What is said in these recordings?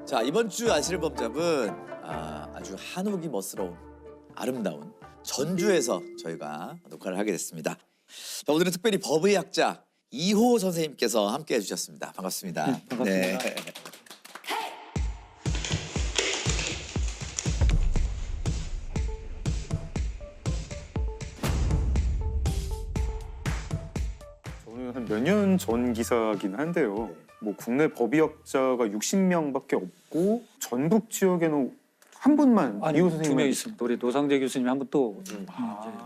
자, 이번 주 아실 범잡은 아주 한옥이 멋스러운 아름다운 전주에서 저희가 녹화를 하게 됐습니다. 자, 오늘은 특별히 법의학자 이호 선생님께서 함께 해주셨습니다. 반갑습니다. 네, 반갑습니다. 네. 저는 한 몇 년 전 기사긴 한데요. 뭐 국내 법의학자가 60명밖에 없고 전북 지역에는 한 분만 이호 두 명 선생님만 있습니다. 우리 노상재 교수님 한 분 또 이제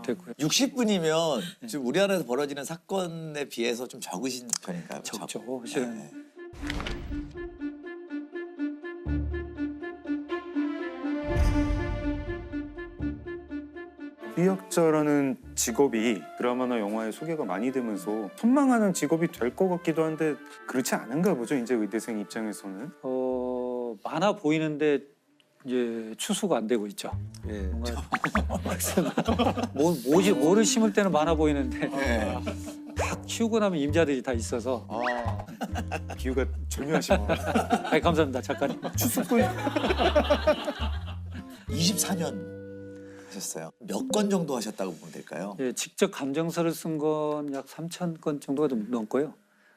됐고요. 60분이면 지금 우리나라에서 벌어지는 사건에 비해서 좀 적으신 편인가요? 적죠. 실은 네. 법의학자라는 직업이 드라마나 영화에 소개가 많이 되면서 선망하는 직업이 될 것 같기도 한데 그렇지 않은가 보죠. 이제 의대생 입장에서는. 많아 보이는데 이제 추수가 안 되고 있죠. 예. 뭔가 뭐를 심을 때는 많아 보이는데 네. 다 키우고 나면 임자들이 다 있어서. 비유가 절묘하시네요. 아이, 감사합니다 작가님. 추수꾼 24년 하셨어요. 몇 건 정도 하셨다고 보면 될까요? 예, 직접 감정서를 쓴 건 약 3,000건 정도가 좀 넘고요.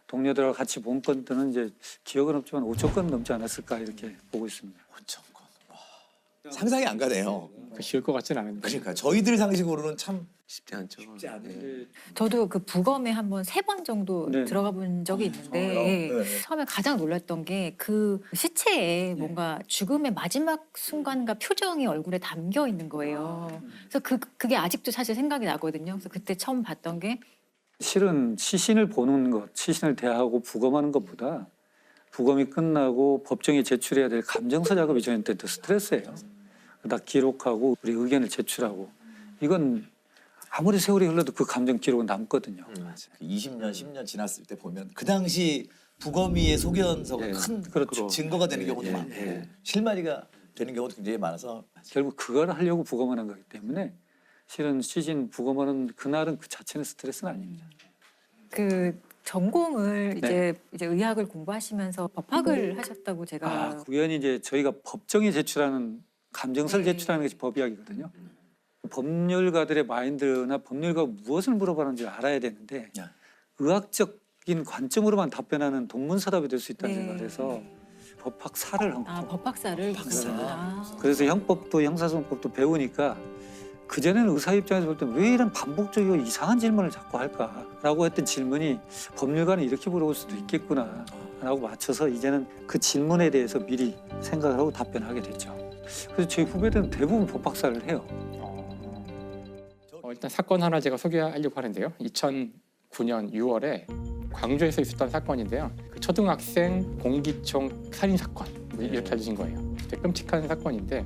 동료들하고 같이 본 건들은 이제 기억은 없지만 5,000건 넘지 않았을까 이렇게 보고 있습니다. 5천 건. 와. 상상이 안 가네요. 쉬울 것 같진 않은데. 그러니까 저희들 상식으로는 참 쉽지 않죠. 쉽지 않은. 예, 저도 그 부검에 한번 3번 정도 네. 들어가 본 적이 있는데 네. 처음에 가장 놀랐던 게 그 시체에 뭔가 죽음의 마지막 순간과 표정이 얼굴에 담겨 있는 거예요. 그래서 그게 아직도 사실 생각이 나거든요. 그래서 그때 처음 봤던 게 실은 시신을 보는 것, 시신을 대하고 부검하는 것보다 부검이 끝나고 법정에 제출해야 될 감정서 작업이 저한테 더 스트레스예요. 다 기록하고 우리 의견을 제출하고 이건 아무리 세월이 흘러도 그 감정 기록은 남거든요. 맞아요. 20년, 10년 지났을 때 보면 그 당시 부검이의 소견서가 예, 큰 그렇죠. 증거가 되는 예, 경우도 예, 많고 예. 실마리가 되는 경우도 굉장히 많아서 결국 그걸 하려고 부검하는 거기 때문에 실은 시신 부검하는 그날은 그 자체는 스트레스는 아닙니다. 그 전공을 네. 이제 의학을 공부하시면서 법학을 하셨다고 제가 우연히 이제 저희가 법정에 제출하는 감정서를 네. 제출하는 것이 법의학이거든요. 법률가들의 마인드나 법률가 무엇을 물어보는지 알아야 되는데 네. 의학적인 관점으로만 답변하는 동문서답이 될 수 있다는 네. 생각을 해서 법학사를 한 거죠. 법학사를 법학사. 공부하구나. 그래서 형법도 형사소송법도 배우니까 그전에는 의사 입장에서 볼 때 왜 이런 반복적이고 이상한 질문을 자꾸 할까라고 했던 질문이 법률가는 이렇게 물어볼 수도 있겠구나라고 맞춰서 이제는 그 질문에 대해서 미리 생각을 하고 답변하게 됐죠. 그래서 저희 후배들은 대부분 법학사를 해요. 일단 사건 하나 제가 소개하려고 하는데요. 2009년 6월에 광주에서 있었던 사건인데요. 그 초등학생 공기총 살인 사건 이렇게 알려진 거예요. 되게 끔찍한 사건인데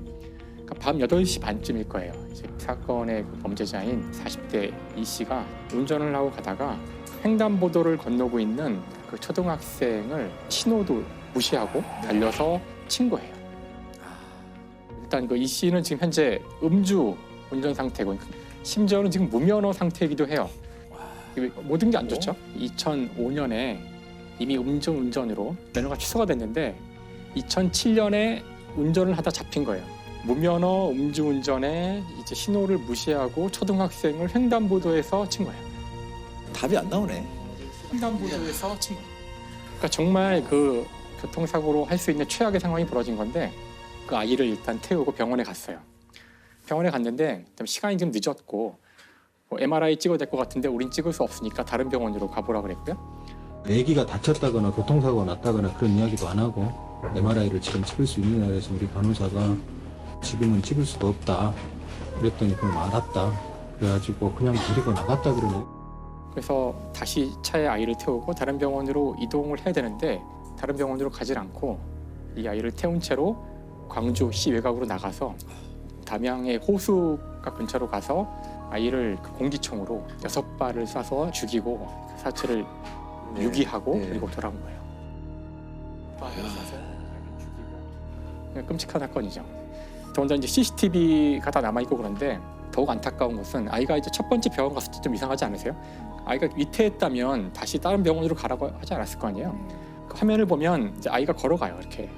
그러니까 밤 8시 반쯤일 거예요. 이제 사건의 그 범죄자인 40대 이 씨가 운전을 하고 가다가 횡단보도를 건너고 있는 그 초등학생을 신호도 무시하고 달려서 친 거예요. 일단 그 이 씨는 지금 현재 음주 운전 상태고 심지어는 지금 무면허 상태이기도 해요. 모든 게 안 좋죠. 2005년에 이미 음주운전으로 면허가 취소가 됐는데 2007년에 운전을 하다 잡힌 거예요. 무면허 음주운전에 이제 신호를 무시하고 초등학생을 횡단보도에서 친 거예요. 답이 안 나오네. 횡단보도에서 친 거예요. 그러니까 정말 그 교통사고로 할 수 있는 최악의 상황이 벌어진 건데 그 아이를 일단 태우고 병원에 갔어요. 병원에 갔는데 시간이 좀 늦었고 뭐 MRI 찍어야 될 것 같은데 우린 찍을 수 없으니까 다른 병원으로 가보라 그랬고요. 아기가 다쳤다거나 교통사고가 났다거나 그런 이야기도 안 하고 MRI를 지금 찍을 수 있느냐 해서 우리 간호사가 지금은 찍을 수가 없다 그랬더니 그럼 알았다 그래가지고 그냥 데리고 나갔다 그러네. 그래서 다시 차에 아이를 태우고 다른 병원으로 이동을 해야 되는데 다른 병원으로 가질 않고 이 아이를 태운 채로 광주시 외곽으로 나가서 담양의 호수가 근처로 가서 아이를 그 공기총으로 6발을 쏴서 죽이고 그 사체를 유기하고 그리고 돌아온 거예요. 죽이고 끔찍한 사건이죠. 더군다나 이제 CCTV가 다 남아 있고 그런데 더욱 안타까운 것은 아이가 이제 첫 번째 병원 갔을 때 좀 이상하지 않으세요? 아이가 위태했다면 다시 다른 병원으로 가라고 하지 않았을 거 아니에요. 그 화면을 보면 이제 아이가 걸어가요 이렇게.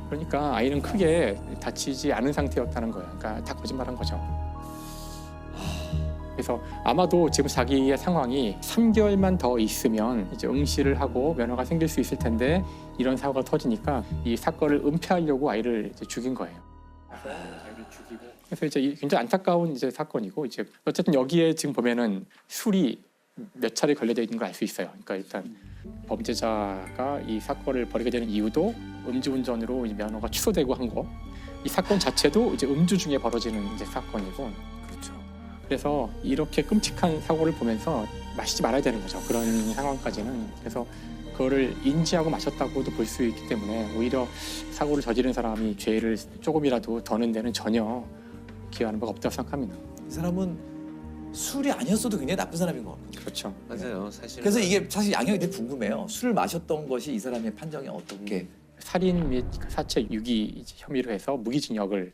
그러니까 아이는 크게 다치지 않은 상태였다는 거예요. 그러니까 다 거짓말한 거죠. 그래서 아마도 지금 자기의 상황이 3개월만 더 있으면 이제 응시를 하고 면허가 생길 수 있을 텐데 이런 사고가 터지니까 이 사건을 은폐하려고 아이를 이제 죽인 거예요. 아이를 죽이고. 그래서 이제 굉장히 안타까운 이제 사건이고 이제 어쨌든 여기에 지금 보면은 술이 몇 차례 걸려져 있는 걸 알 수 있어요. 그러니까 일단 범죄자가 이 사건을 벌이게 되는 이유도 음주운전으로 이 면허가 취소되고 한 거. 이 사건 자체도 이제 음주 중에 벌어지는 이제 사건이고. 그렇죠. 그래서 이렇게 끔찍한 사고를 보면서 마시지 말아야 되는 거죠. 그런 상황까지는. 그래서 그거를 인지하고 마셨다고도 볼 수 있기 때문에 오히려 사고를 저지른 사람이 죄를 조금이라도 더는 데는 전혀 기여하는 바가 없다고 생각합니다. 이 사람은 술이 아니었어도 굉장히 나쁜 사람인 것 같아요. 그렇죠. 맞아요. 사실. 그래서 이게 사실 양형이 되게 궁금해요. 술을 마셨던 것이 이 사람의 판정이 어떻게? 살인 및 사체 유기 혐의로 해서 무기징역을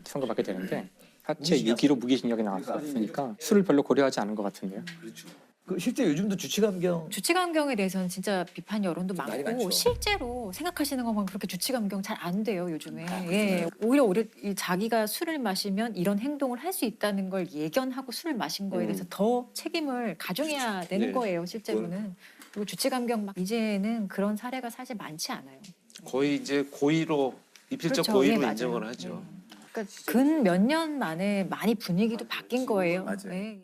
선고받게 되는데 사체 무기징역? 유기로 무기징역이 나왔으니까 술을 별로 고려하지 않은 것 같은데요. 그 실제 요즘도 주치감경 주치감경에 대해서는 진짜 비판 여론도 말이 많고 많죠. 실제로 생각하시는 것만 그렇게 주치감경 잘 안 돼요 요즘에. 예. 오히려 이 자기가 술을 마시면 이런 행동을 할 수 있다는 걸 예견하고 술을 마신 거에 대해서 더 책임을 가중해야 되는 네. 거예요 실제로는. 그리고 주치감경 막 이제는 그런 사례가 사실 많지 않아요. 거의 이제 고의로 입실적 그렇죠. 고의로 예, 맞아요. 인정을 하죠. 그러니까 근 몇 년 만에 많이 분위기도 바뀐 거예요. 맞아요. 예.